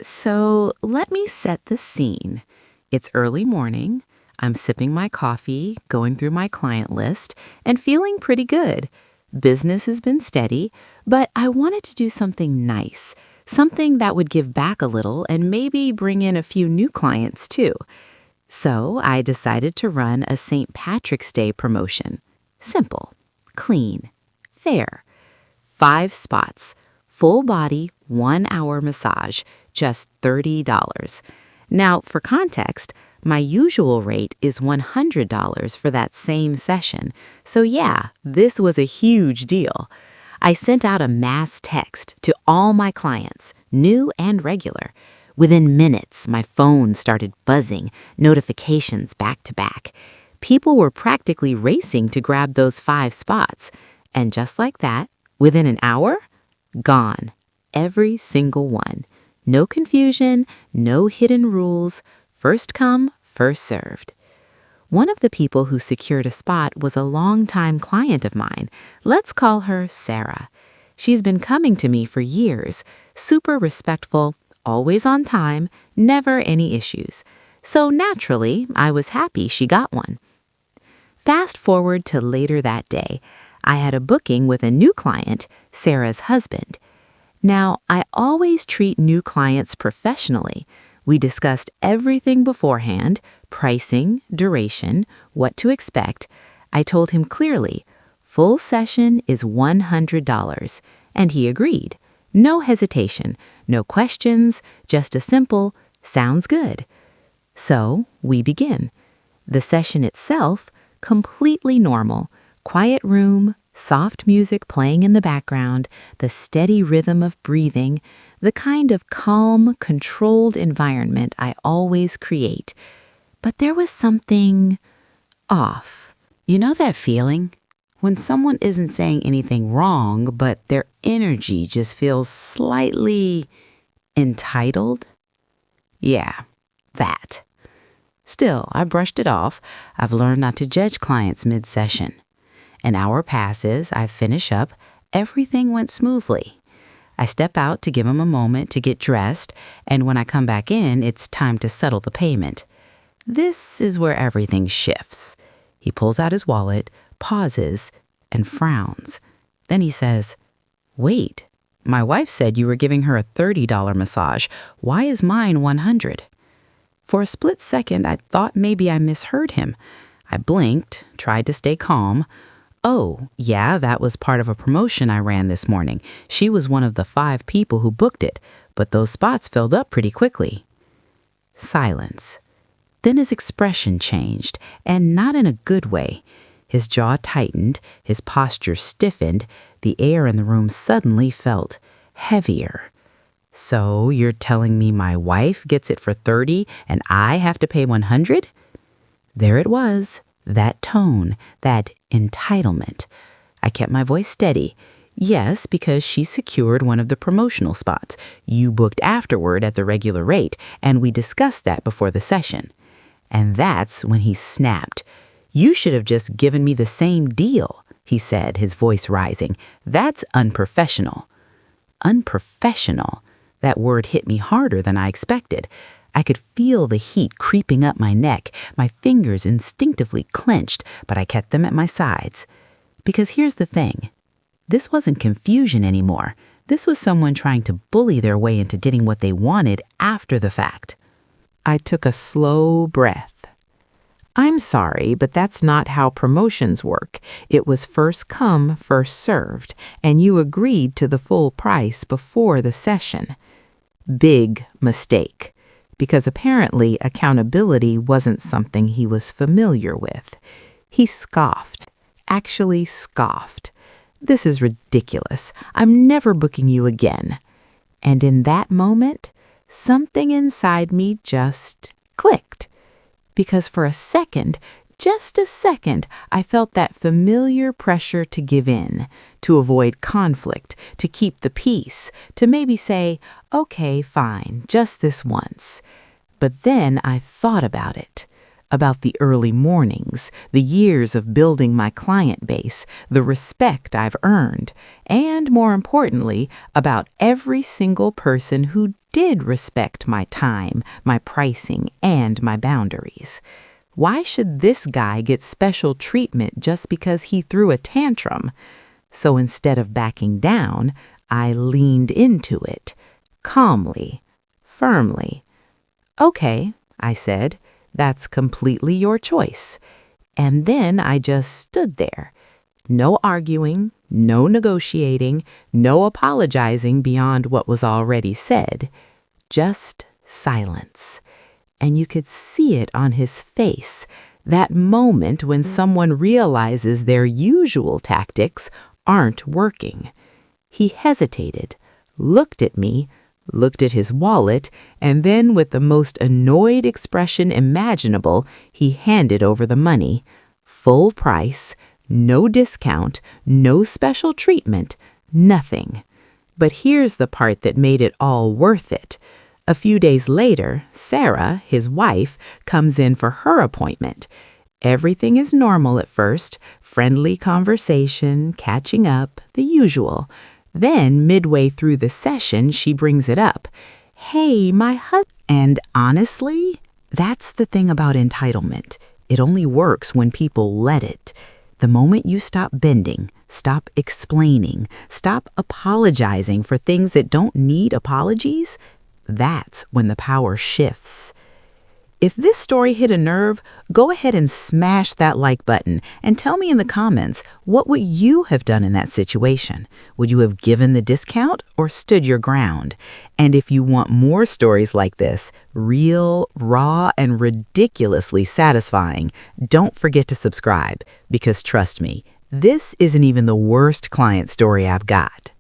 So let me set the scene. It's early morning. I'm sipping my coffee, going through my client list, and feeling pretty good. Business has been steady, but I wanted to do something nice, something that would give back a little and maybe bring in a few new clients too. So I decided to run a St. Patrick's Day promotion. Simple, clean, fair. 5 spots, full body, 1 hour massage, just $30. Now, for context, my usual rate is $100 for that same session. So yeah, this was a huge deal. I sent out a mass text to all my clients, new and regular. Within minutes, my phone started buzzing, notifications back to back. People were practically racing to grab those 5 spots. And just like that, within an hour, gone. Every single one. No confusion, no hidden rules. First come, first served. One of the people who secured a spot was a longtime client of mine. Let's call her Sarah. She's been coming to me for years, super respectful, always on time, never any issues. So naturally, I was happy she got one. Fast forward to later that day. I had a booking with a new client, Sarah's husband. Now, I always treat new clients professionally. We discussed everything beforehand, pricing, duration, what to expect. I told him clearly, full session is $100, and he agreed. No hesitation, no questions, just a simple, sounds good. So, we begin. The session itself, completely normal. Quiet room, soft music playing in the background, the steady rhythm of breathing, the kind of calm, controlled environment I always create. But there was something off. You know that feeling? When someone isn't saying anything wrong, but their energy just feels slightly entitled? Yeah, that. Still, I brushed it off. I've learned not to judge clients mid-session. An hour passes, I finish up, everything went smoothly. I step out to give him a moment to get dressed, and when I come back in, it's time to settle the payment. This is where everything shifts. He pulls out his wallet, pauses, and frowns. Then he says, "Wait, my wife said you were giving her a $30 massage. Why is mine $100?" For a split second, I thought maybe I misheard him. I blinked, tried to stay calm. "Oh, yeah, that was part of a promotion I ran this morning. She was one of the 5 people who booked it, but those spots filled up pretty quickly." Silence. Then his expression changed, and not in a good way. His jaw tightened, his posture stiffened, the air in the room suddenly felt heavier. "So you're telling me my wife gets it for 30 and I have to pay 100? There it was, that tone, that entitlement. I kept my voice steady. "Yes, because she secured one of the promotional spots. You booked afterward at the regular rate, and we discussed that before the session." And that's when he snapped. "You should have just given me the same deal," he said, his voice rising. "That's unprofessional." Unprofessional. That word hit me harder than I expected. I could feel the heat creeping up my neck. My fingers instinctively clenched, but I kept them at my sides. Because here's the thing. This wasn't confusion anymore. This was someone trying to bully their way into getting what they wanted after the fact. I took a slow breath. "I'm sorry, but that's not how promotions work. It was first come, first served, and you agreed to the full price before the session." Big mistake. Because apparently accountability wasn't something he was familiar with. He scoffed, actually scoffed. "This is ridiculous. I'm never booking you again." And in that moment, something inside me just clicked. Because for a second, just a second, I felt that familiar pressure to give in, to avoid conflict, to keep the peace, to maybe say, "Okay, fine, just this once." But then I thought about it. about the early mornings, the years of building my client base, the respect I've earned, and more importantly, about every single person who did respect my time, my pricing, and my boundaries. Why should this guy get special treatment just because he threw a tantrum? So instead of backing down, I leaned into it, calmly, firmly. "Okay," I said, "that's completely your choice." And then I just stood there. No arguing, no negotiating, no apologizing beyond what was already said. Just silence. And you could see it on his face, that moment when someone realizes their usual tactics aren't working. He hesitated, looked at me, looked at his wallet, and then with the most annoyed expression imaginable, he handed over the money. Full price, no discount, no special treatment, nothing. But here's the part that made it all worth it. A few days later, Sarah, his wife, comes in for her appointment. Everything is normal at first, friendly conversation, catching up, the usual. Then, midway through the session, she brings it up. "Hey, my husband..." And honestly, that's the thing about entitlement. It only works when people let it. The moment you stop bending, stop explaining, stop apologizing for things that don't need apologies, that's when the power shifts. If this story hit a nerve, go ahead and smash that like button and tell me in the comments, what would you have done in that situation? Would you have given the discount or stood your ground? And if you want more stories like this, real, raw, and ridiculously satisfying, don't forget to subscribe, because trust me, this isn't even the worst client story I've got.